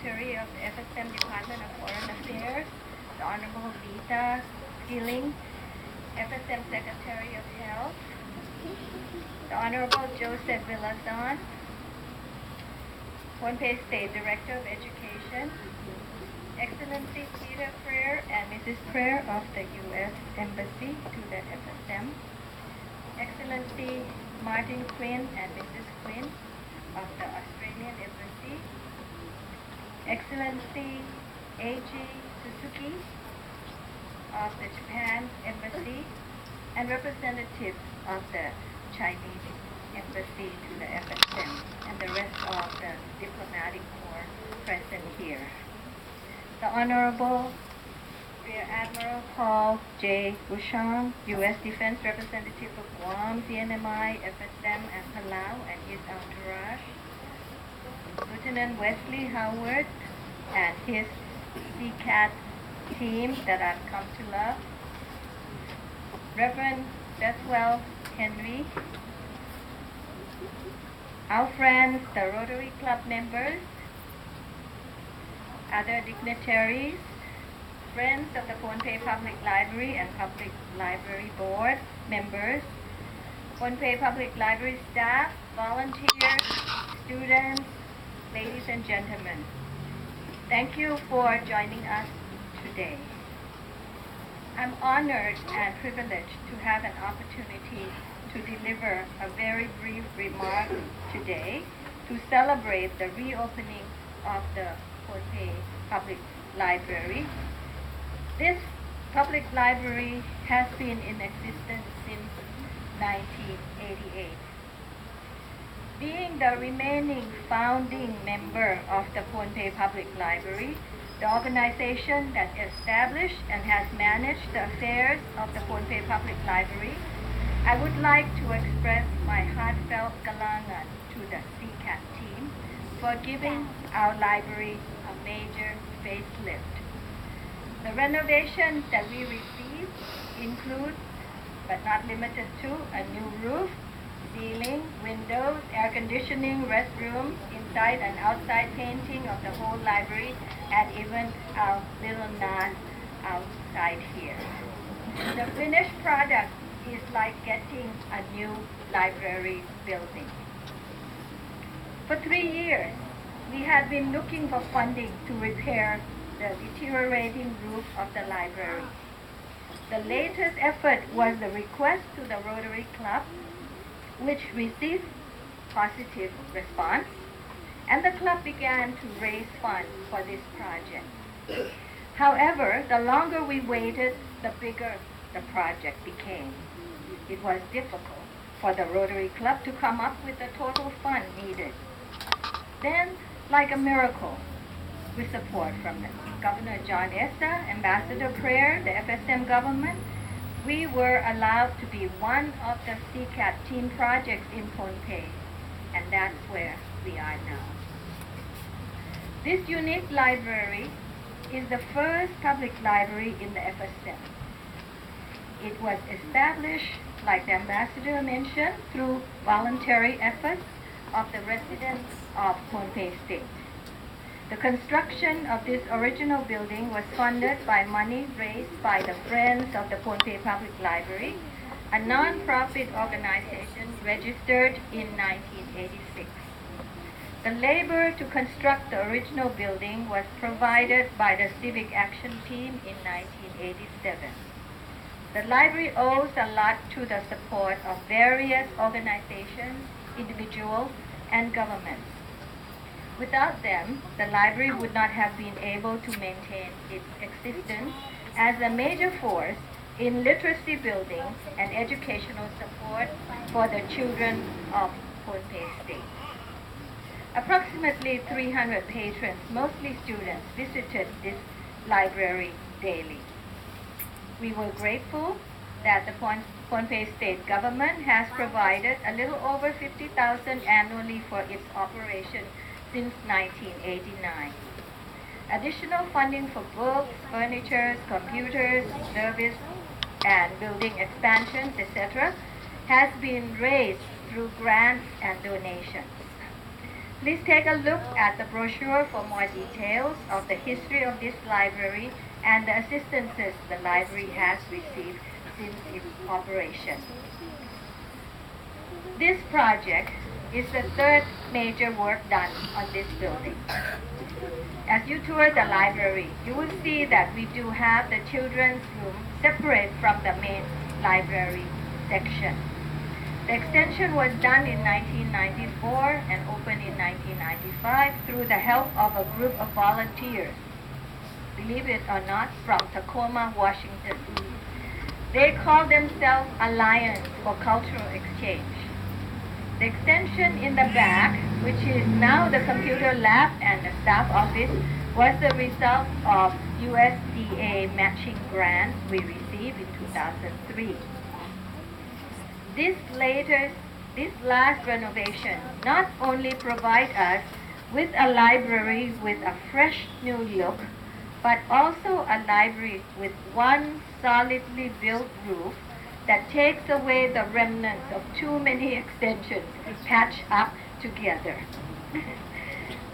Secretary of the FSM Department of Foreign Affairs, the Honorable Lita Skilling, FSM Secretary of Health, the Honorable Joseph Villazon, Pohnpei State Director of Education, Excellency Peter Prayer and Mrs. Prayer of the U.S. Embassy to the FSM, Excellency Martin Quinn and Mrs. Quinn of the Australian Embassy, Excellency A.G. Suzuki of the Japan Embassy, and representatives of the Chinese Embassy to the FSM, and the rest of the diplomatic corps present here. The Honorable Rear Admiral Paul J. Bouchon, U.S. Defense Representative of Guam, CNMI, FSM, and Palau, and his entourage. Lieutenant Wesley Howard and his CCAT team that I've come to love. Reverend Bethwell Henry. Our friends, the Rotary Club members, other dignitaries, friends of the Pohnpei Public Library and Public Library Board members, Pohnpei Public Library staff, volunteers, students, ladies and gentlemen. Thank you for joining us today. I'm honored and privileged to have an opportunity to deliver a very brief remark today to celebrate the reopening of the Pohnpei Public Library. This public library has been in existence since 1988. Being the remaining founding member of the Pohnpei Public Library, the organization that established and has managed the affairs of the Pohnpei Public Library, I would like to express my heartfelt galangan to the CCAT team for giving our library a major facelift. The renovations that we received include, but not limited to, a new roof, ceiling, windows, air conditioning, restrooms, inside and outside painting of the whole library, and even our little nod outside here. The finished product is like getting a new library building. For 3 years, we had been looking for funding to repair the deteriorating roof of the library. The latest effort was the request to the Rotary Club, which received positive response, and the club began to raise funds for this project. However, the longer we waited, the bigger the project became. It was difficult for the Rotary Club to come up with the total fund needed. Then, like a miracle, with support from Governor John Esta, Ambassador Prayer, the FSM government, we were allowed to be one of the CCAT team projects in Pohnpei, and that's where we are now. This unique library is the first public library in the FSM. It was established, like the ambassador mentioned, through voluntary efforts of the residents of Pohnpei State. The construction of this original building was funded by money raised by the Friends of the Pohnpei Public Library, a non-profit organization registered in 1986. The labor to construct the original building was provided by the Civic Action Team in 1987. The library owes a lot to the support of various organizations, individuals, and governments. Without them, the library would not have been able to maintain its existence as a major force in literacy building and educational support for the children of Pohnpei State. Approximately 300 patrons, mostly students, visited this library daily. We were grateful that the Pohnpei State government has provided a little over $50,000 annually for its operation since 1989. Additional funding for books, furniture, computers, service, and building expansions, etc., has been raised through grants and donations. Please take a look at the brochure for more details of the history of this library and the assistances the library has received since its operation. This project is the third major work done on this building. As you tour the library, you will see that we do have the children's room separate from the main library section. The extension was done in 1994 and opened in 1995 through the help of a group of volunteers, believe it or not, from Tacoma, Washington. They call themselves Alliance for Cultural Exchange. The extension in the back, which is now the computer lab and the staff office, was the result of USDA matching grants we received in 2003. This last renovation not only provides us with a library with a fresh new look, but also a library with one solidly built roof that takes away the remnants of too many extensions patched up together.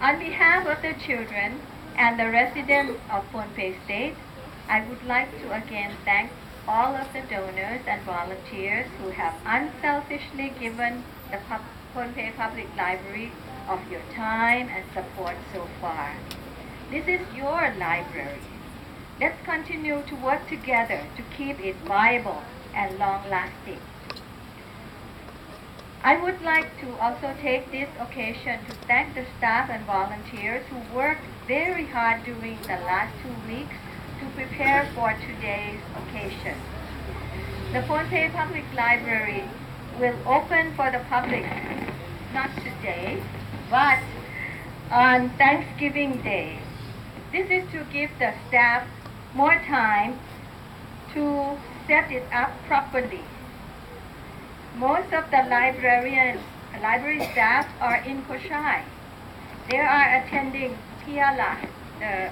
On behalf of the children and the residents of Pohnpei State, I would like to again thank all of the donors and volunteers who have unselfishly given the Pohnpei Public Library of your time and support so far. This is your library. Let's continue to work together to keep it viable and long-lasting. I would like to also take this occasion to thank the staff and volunteers who worked very hard during the last 2 weeks to prepare for today's occasion. The Pohnpei Public Library will open for the public not today, but on Thanksgiving Day. This is to give the staff more time to set it up properly. Most of the library staff are in Koshai. They are attending PIALA, the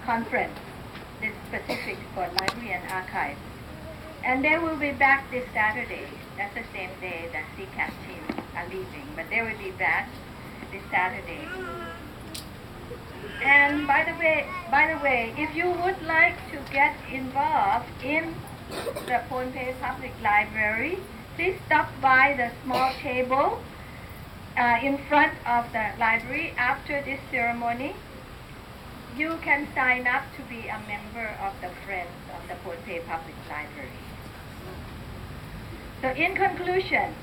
conference, this specific for library and archives. And they will be back this Saturday. That's the same day that CCAT team are leaving, but they will be back this Saturday. And by the way, if you would like to get involved in the Pohnpei Public Library, please stop by the small table in front of the library after this ceremony. You can sign up to be a member of the Friends of the Pohnpei Public Library. So in conclusion,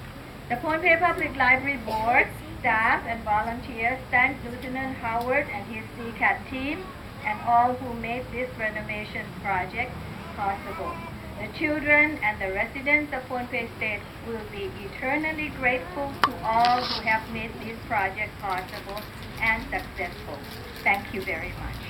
the Pohnpei Public Library Board, staff, and volunteers thank Lieutenant Howard and his CCAT team and all who made this renovation project possible. The children and the residents of Pohnpei State will be eternally grateful to all who have made this project possible and successful. Thank you very much.